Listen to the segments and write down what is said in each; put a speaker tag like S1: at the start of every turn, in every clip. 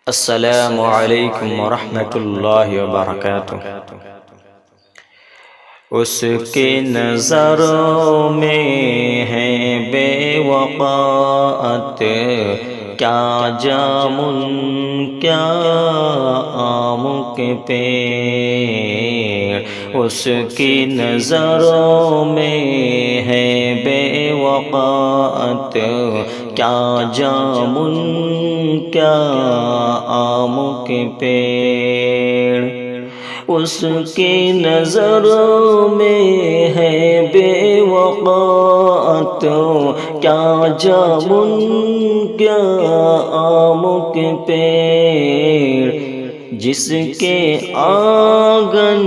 S1: السلام علیکم ورحمۃ اللہ وبرکاتہ۔ اس کے نظروں میں ہے بے وقاعت، کیا جامن کیا آم کے پیڑ۔ اس کی نظروں میں ہے بے وقاعت، کیا جامن کیا آم کے پیڑ۔ اس کی نظروں میں ہے بے وقاعت، کیا جامن کیا آم کے پیڑ۔ جس کے آنگن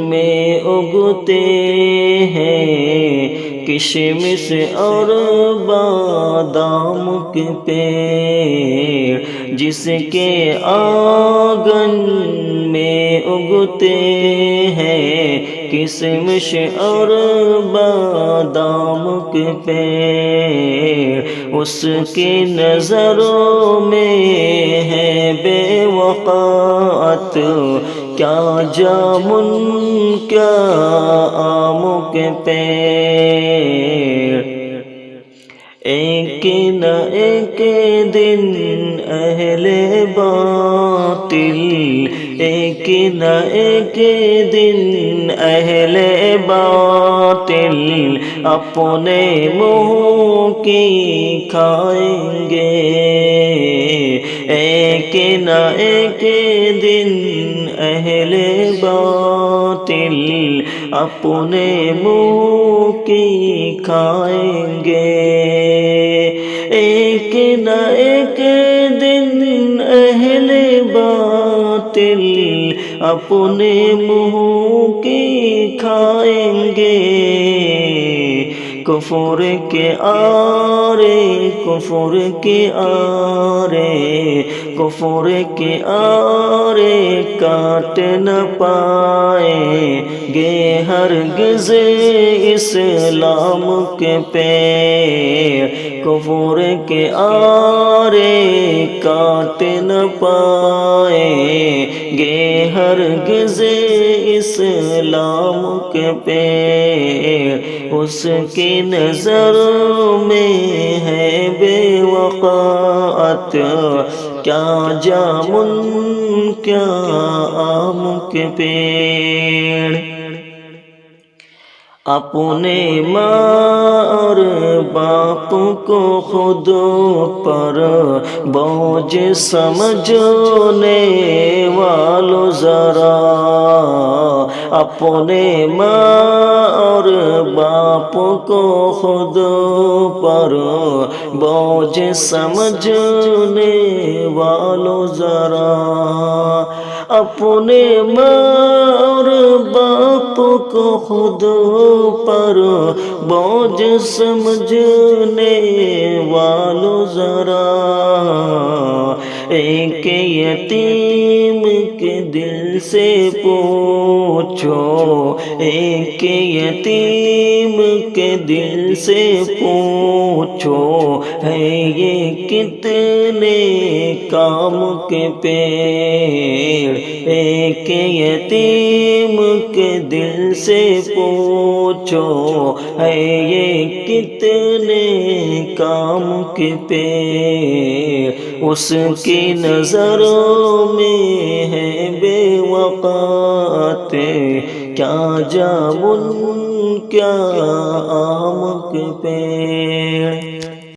S1: میں اگتے ہیں کشمش اور بادام کے پیڑ۔ جس کے آنگن میں اگتے ہیں کشمش اور بادام کے پیڑ۔ اس کی نظروں میں ہے بے وقاعت، کیا جامن کیا آم کے پیڑ۔ ایک نہ ایک دن اہل باطل، ایک نہ ایک دن اہل باطل اپنے منہ کی کھائیں گے۔ ایک نہ ایک دن اہل باطل اپنے منہ کی کھائیں گے۔ ایک نہ ایک دن اہل باطل اپنے منہ کی کھائیں گے۔ کفر کے آرے، کفر کے آرے، کفر کے آرے کاٹ نہ پائیں گے ہرگز اسلام کے پیڑ۔ کفر کے آرے کاٹ نہ پائیں گے ہرگز اسلام کے پیڑ۔ اس کی نظروں میں ہے بے وقاعت، کیا جامن کیا آم کے پیڑ۔ اپنے ماں اور باپ کو خود پر بوجھ سمجھنے والوں ذرا، اپنے ماں اور باپ کو خود پر بوجھ سمجھنے والوں ذرا، اپنے ماں اور باپ کو خود پر بوجھ سمجھنے والوں ذرا، ایک یتیم کے دل سے پوچھو، ایک یتیم کے دل سے پوچھو، ہے یہ کتنے کام کے پیڑ۔ ایک یتیم کے دل سے پوچھو، ہے یہ کتنے کام کے پیڑ۔ اس کی نظروں میں ہے بے وقاعت، کیا جامن کیا آم کے پیڑ۔